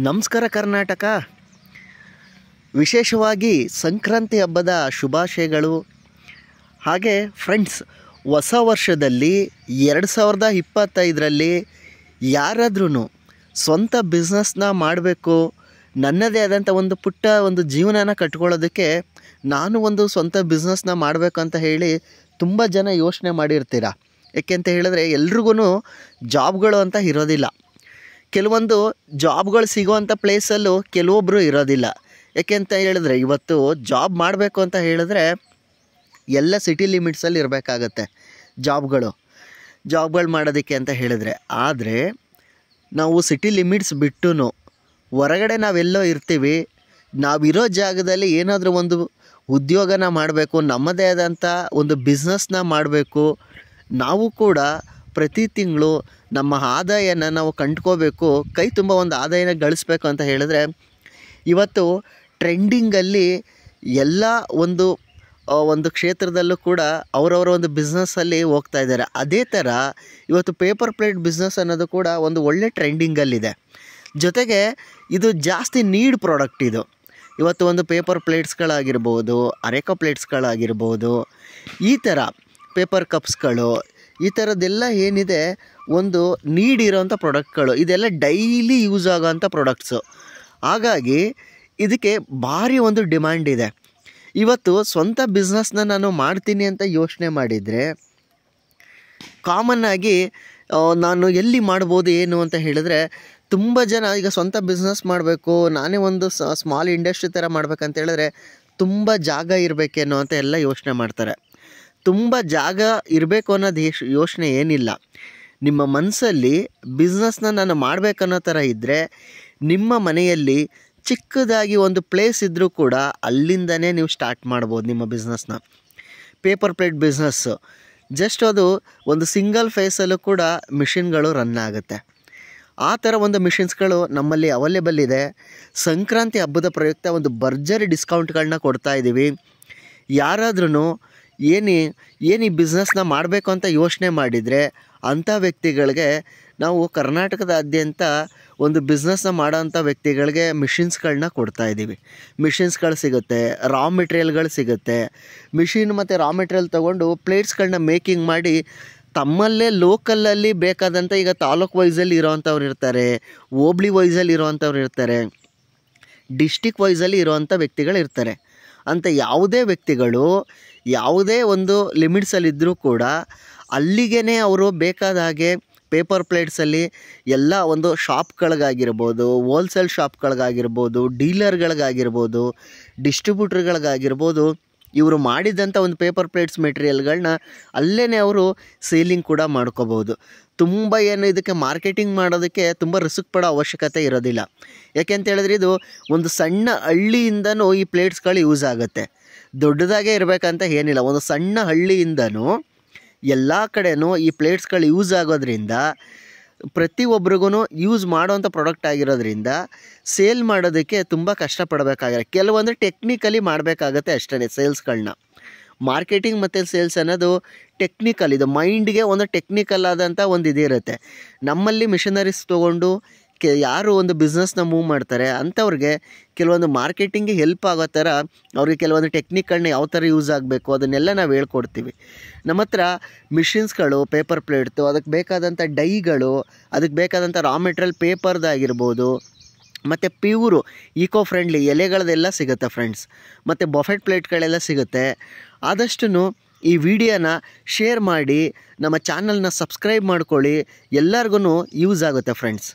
ನಮಸ್ಕಾರ ಕರ್ನಾಟಕ. ವಿಶೇಷವಾಗಿ ಸಂಕ್ರಾಂತಿ ಹಬ್ಬದ ಶುಭಾಶಯಗಳು. ಹಾಗೆ ಫ್ರೆಂಡ್ಸ್, ಹೊಸ ವರ್ಷದಲ್ಲಿ 2025ರಲ್ಲಿ ಯಾರಾದ್ರೂ ಸ್ವಂತ ಬಿಸ್ನೆಸ್ನ ಮಾಡಬೇಕು, ನನ್ನದೇ ಆದಂಥ ಒಂದು ಪುಟ್ಟ ಜೀವನನ ಕಟ್ಕೊಳ್ಳೋದಕ್ಕೆ ನಾನು ಒಂದು ಸ್ವಂತ ಬಿಸ್ನೆಸ್ನ ಮಾಡಬೇಕು ಅಂತ ಹೇಳಿ ತುಂಬ ಜನ ಯೋಚನೆ ಮಾಡಿರ್ತೀರ. ಏಕೆ ಅಂತ ಹೇಳಿದ್ರೆ ಎಲ್ರಿಗೂ ಜಾಬ್ಗಳು ಅಂತ ಇರೋದಿಲ್ಲ. ಕೆಲವೊಂದು ಜಾಬ್ಗಳು ಸಿಗೋವಂಥ ಪ್ಲೇಸಲ್ಲೂ ಕೆಲವೊಬ್ಬರು ಇರೋದಿಲ್ಲ. ಯಾಕೆ ಅಂತ ಹೇಳಿದ್ರೆ ಇವತ್ತು ಜಾಬ್ ಮಾಡಬೇಕು ಅಂತ ಹೇಳಿದ್ರೆ ಎಲ್ಲ ಸಿಟಿ ಲಿಮಿಟ್ಸಲ್ಲಿ ಇರಬೇಕಾಗತ್ತೆ ಜಾಬ್ಗಳು ಮಾಡೋದಕ್ಕೆ ಅಂತ ಹೇಳಿದ್ರೆ. ಆದರೆ ನಾವು ಸಿಟಿ ಲಿಮಿಟ್ಸ್ ಬಿಟ್ಟು ಹೊರಗಡೆ ನಾವೆಲ್ಲೋ ಇರ್ತೀವಿ, ನಾವಿರೋ ಜಾಗದಲ್ಲಿ ಏನಾದರೂ ಒಂದು ಉದ್ಯೋಗನ ಮಾಡಬೇಕು, ನಮ್ಮದೇ ಆದಂಥ ಒಂದು ಬಿಸ್ನೆಸ್ನ ಮಾಡಬೇಕು, ನಾವು ಕೂಡ ಪ್ರತಿ ತಿಂಗಳು ನಮ್ಮ ಆದಾಯನ ನಾವು ಕಂಡ್ಕೋಬೇಕು, ಕೈ ತುಂಬ ಒಂದು ಆದಾಯನ ಗಳಿಸ್ಬೇಕು ಅಂತ ಹೇಳಿದ್ರೆ ಇವತ್ತು ಟ್ರೆಂಡಿಂಗಲ್ಲಿ ಎಲ್ಲ ಒಂದು ಕ್ಷೇತ್ರದಲ್ಲೂ ಕೂಡ ಅವರವರ ಒಂದು ಬಿಸ್ನೆಸ್ಸಲ್ಲಿ ಹೋಗ್ತಾ ಇದ್ದಾರೆ. ಅದೇ ಥರ ಇವತ್ತು ಪೇಪರ್ ಪ್ಲೇಟ್ ಬಿಸ್ನೆಸ್ ಅನ್ನೋದು ಕೂಡ ಒಂದು ಒಳ್ಳೆ ಟ್ರೆಂಡಿಂಗಲ್ಲಿದೆ. ಜೊತೆಗೆ ಇದು ಜಾಸ್ತಿ ನೀಡ್ ಪ್ರಾಡಕ್ಟ್. ಇದು ಇವತ್ತು ಒಂದು ಪೇಪರ್ ಪ್ಲೇಟ್ಸ್ಗಳಾಗಿರ್ಬೋದು, ಅರೆಕಾ ಪ್ಲೇಟ್ಸ್ಗಳಾಗಿರ್ಬೋದು, ಈ ಥರ ಪೇಪರ್ ಕಪ್ಸ್ಗಳು, ಈ ಥರದ್ದೆಲ್ಲ ಏನಿದೆ ಒಂದು ನೀಡ್ ಇರೋವಂಥ ಪ್ರಾಡಕ್ಟ್ಗಳು, ಇದೆಲ್ಲ ಡೈಲಿ ಯೂಸ್ ಆಗೋವಂಥ ಪ್ರಾಡಕ್ಟ್ಸು. ಹಾಗಾಗಿ ಇದಕ್ಕೆ ಭಾರಿ ಒಂದು ಡಿಮ್ಯಾಂಡ್ ಇದೆ. ಇವತ್ತು ಸ್ವಂತ ಬಿಸ್ನೆಸ್ನ ನಾನು ಮಾಡ್ತೀನಿ ಅಂತ ಯೋಚನೆ ಮಾಡಿದರೆ ಕಾಮನ್ನಾಗಿ ನಾನು ಎಲ್ಲಿ ಮಾಡ್ಬೋದು ಏನು ಅಂತ ಹೇಳಿದ್ರೆ, ತುಂಬ ಜನ ಈಗ ಸ್ವಂತ ಬಿಸ್ನೆಸ್ ಮಾಡಬೇಕು, ನಾನೇ ಒಂದು ಸ್ಮಾಲ್ ಇಂಡಸ್ಟ್ರಿ ಥರ ಮಾಡ್ಬೇಕಂತ ಹೇಳಿದ್ರೆ ತುಂಬ ಜಾಗ ಇರಬೇಕೇನೋ ಅಂತ ಎಲ್ಲ ಯೋಚನೆ ಮಾಡ್ತಾರೆ. ತುಂಬ ಜಾಗ ಇರಬೇಕು ಅನ್ನೋದು ಯೋಚನೆ ಏನಿಲ್ಲ. ನಿಮ್ಮ ಮನಸ್ಸಲ್ಲಿ ಬಿಸ್ನೆಸ್ನ ನಾನು ಮಾಡಬೇಕನ್ನೋ ಥರ ಇದ್ದರೆ ನಿಮ್ಮ ಮನೆಯಲ್ಲಿ ಚಿಕ್ಕದಾಗಿ ಒಂದು ಪ್ಲೇಸ್ ಇದ್ದರೂ ಕೂಡ ಅಲ್ಲಿಂದನೇ ನೀವು ಸ್ಟಾರ್ಟ್ ಮಾಡ್ಬೋದು ನಿಮ್ಮ ಬಿಸ್ನೆಸ್ನ. ಪೇಪರ್ ಪ್ಲೇಟ್ ಬಿಸ್ನೆಸ್ಸು ಜಸ್ಟ್ ಅದು ಒಂದು ಸಿಂಗಲ್ ಫೇಸಲ್ಲೂ ಕೂಡ ಮಿಷಿನ್ಗಳು ರನ್ ಆಗುತ್ತೆ. ಆ ಥರ ಒಂದು ಮಿಷಿನ್ಸ್ಗಳು ನಮ್ಮಲ್ಲಿ ಅವೈಲೇಬಲ್ ಇದೆ. ಸಂಕ್ರಾಂತಿ ಹಬ್ಬದ ಪ್ರಯುಕ್ತ ಒಂದು ಭರ್ಜರಿ ಡಿಸ್ಕೌಂಟ್ಗಳನ್ನ ಕೊಡ್ತಾಯಿದ್ದೀವಿ. ಯಾರಾದ್ರೂ ಏನು ಈ ಬಿಸ್ನೆಸ್ನ ಮಾಡಬೇಕು ಅಂತ ಯೋಚನೆ ಮಾಡಿದರೆ ಅಂಥ ವ್ಯಕ್ತಿಗಳಿಗೆ ನಾವು ಕರ್ನಾಟಕದಾದ್ಯಂತ ಒಂದು ಬಿಸ್ನೆಸ್ನ ಮಾಡೋಂಥ ವ್ಯಕ್ತಿಗಳಿಗೆ ಮಿಷಿನ್ಸ್ಗಳನ್ನ ಕೊಡ್ತಾಯಿದ್ದೀವಿ. ಮಿಷಿನ್ಸ್ಗಳು ಸಿಗುತ್ತೆ, ರಾ ಮೆಟೀರಿಯಲ್ಗಳು ಸಿಗುತ್ತೆ. ಮಿಷಿನ್ ಮತ್ತು ರಾ ಮೆಟೀರಿಯಲ್ ತೊಗೊಂಡು ಪ್ಲೇಟ್ಸ್ಗಳನ್ನ ಮೇಕಿಂಗ್ ಮಾಡಿ ತಮ್ಮಲ್ಲೇ ಲೋಕಲಲ್ಲಿ ಬೇಕಾದಂಥ, ಈಗ ತಾಲೂಕು ವೈಸಲ್ಲಿ ಇರೋವಂಥವ್ರು ಇರ್ತಾರೆ, ಹೋಬ್ಳಿ ವೈಸಲ್ಲಿ ಇರೋವಂಥವ್ರು ಇರ್ತಾರೆ, ಡಿಸ್ಟಿಕ್ ವೈಸಲ್ಲಿ ಇರೋವಂಥ ವ್ಯಕ್ತಿಗಳು ಇರ್ತಾರೆ. ಅಂತ ಯಾವುದೇ ವ್ಯಕ್ತಿಗಳು ಯಾವುದೇ ಒಂದು ಲಿಮಿಟ್ಸಲ್ಲಿದ್ದರೂ ಕೂಡ ಅಲ್ಲಿಗೇ ಅವರು ಬೇಕಾದ ಹಾಗೆ ಪೇಪರ್ ಪ್ಲೇಟ್ಸಲ್ಲಿ ಎಲ್ಲ ಒಂದು ಶಾಪ್ಗಳಿಗಾಗಿರ್ಬೋದು, ಹೋಲ್ಸೇಲ್ ಶಾಪ್ಗಳಿಗಾಗಿರ್ಬೋದು, ಡೀಲರ್ಗಳಿಗಾಗಿರ್ಬೋದು, ಡಿಸ್ಟ್ರಿಬ್ಯೂಟ್ರ್ಗಳಿಗಾಗಿರ್ಬೋದು, ಇವರು ಮಾಡಿದಂಥ ಒಂದು ಪೇಪರ್ ಪ್ಲೇಟ್ಸ್ ಮೆಟೀರಿಯಲ್ಗಳನ್ನ ಅಲ್ಲೇ ಅವರು ಸೇಲಿಂಗ್ ಕೂಡ ಮಾಡ್ಕೋಬೋದು. ತುಂಬ ಏನು ಇದಕ್ಕೆ ಮಾರ್ಕೆಟಿಂಗ್ ಮಾಡೋದಕ್ಕೆ ತುಂಬ ರಿಸ್ಕ್ ಪಡೋ ಅವಶ್ಯಕತೆ ಇರೋದಿಲ್ಲ. ಯಾಕೆ ಅಂತ ಹೇಳಿದ್ರೆ ಇದು ಒಂದು ಸಣ್ಣ ಹಳ್ಳಿಯಿಂದನೂ ಈ ಪ್ಲೇಟ್ಸ್ಗಳು ಯೂಸ್ ಆಗುತ್ತೆ. ದೊಡ್ಡದಾಗೇ ಇರಬೇಕಂತ ಏನಿಲ್ಲ, ಒಂದು ಸಣ್ಣ ಹಳ್ಳಿಯಿಂದನೂ ಎಲ್ಲ ಕಡೆನೂ ಈ ಪ್ಲೇಟ್ಸ್ಗಳು ಯೂಸ್ ಆಗೋದ್ರಿಂದ ಪ್ರತಿಯೊಬ್ಬರಿಗೂ ಯೂಸ್ ಮಾಡೋವಂಥ ಪ್ರಾಡಕ್ಟ್ ಆಗಿರೋದ್ರಿಂದ ಸೇಲ್ ಮಾಡೋದಕ್ಕೆ ತುಂಬ ಕಷ್ಟಪಡಬೇಕಾಗಿಲ್ಲ. ಕೆಲವೊಂದು ಟೆಕ್ನಿಕಲಿ ಮಾಡಬೇಕಾಗತ್ತೆ ಅಷ್ಟೇ. ಸೇಲ್ಸ್ಗಳನ್ನ ಮಾರ್ಕೆಟಿಂಗ್ ಮತ್ತು ಸೇಲ್ಸ್ ಅನ್ನೋದು ಟೆಕ್ನಿಕಲ್, ಇದು ಮೈಂಡ್ಗೆ ಒಂದು ಟೆಕ್ನಿಕಲ್ ಆದಂಥ ಒಂದು ಇದಿರುತ್ತೆ. ನಮ್ಮಲ್ಲಿ ಮಿಷನರೀಸ್ ತೊಗೊಂಡು ಯಾರು ಒಂದು ಬಿಸ್ನೆಸ್ನ ಮೂವ್ ಮಾಡ್ತಾರೆ ಅಂಥವ್ರಿಗೆ ಕೆಲವೊಂದು ಮಾರ್ಕೆಟಿಂಗಿಗೆ ಹೆಲ್ಪ್ ಆಗೋ ಥರ ಅವ್ರಿಗೆ ಕೆಲವೊಂದು ಟೆಕ್ನಿಕ್ಗಳನ್ನ ಯಾವ ಥರ ಯೂಸ್ ಆಗಬೇಕು ಅದನ್ನೆಲ್ಲ ನಾವು ಹೇಳ್ಕೊಡ್ತೀವಿ. ನಮ್ಮ ಹತ್ರ ಮಿಷಿನ್ಸ್ಗಳು, ಪೇಪರ್ ಪ್ಲೇಟ್ದು, ಅದಕ್ಕೆ ಬೇಕಾದಂಥ ಡೈಗಳು, ಅದಕ್ಕೆ ಬೇಕಾದಂಥ ರಾ ಮೆಟೀರಿಯಲ್ ಪೇಪರ್ದಾಗಿರ್ಬೋದು, ಮತ್ತು ಪ್ಯೂರು ಈಕೋ ಫ್ರೆಂಡ್ಲಿ ಎಲೆಗಳದೆಲ್ಲ ಸಿಗುತ್ತೆ ಫ್ರೆಂಡ್ಸ್. ಮತ್ತು ಬಫೆಟ್ ಪ್ಲೇಟ್ಗಳೆಲ್ಲ ಸಿಗುತ್ತೆ. ಆದಷ್ಟು ಈ ವಿಡಿಯೋನ ಶೇರ್ ಮಾಡಿ, ನಮ್ಮ ಚಾನಲ್ನ ಸಬ್ಸ್ಕ್ರೈಬ್ ಮಾಡ್ಕೊಳ್ಳಿ, ಎಲ್ಲರಿಗೂ ಯೂಸ್ ಆಗುತ್ತೆ ಫ್ರೆಂಡ್ಸ್.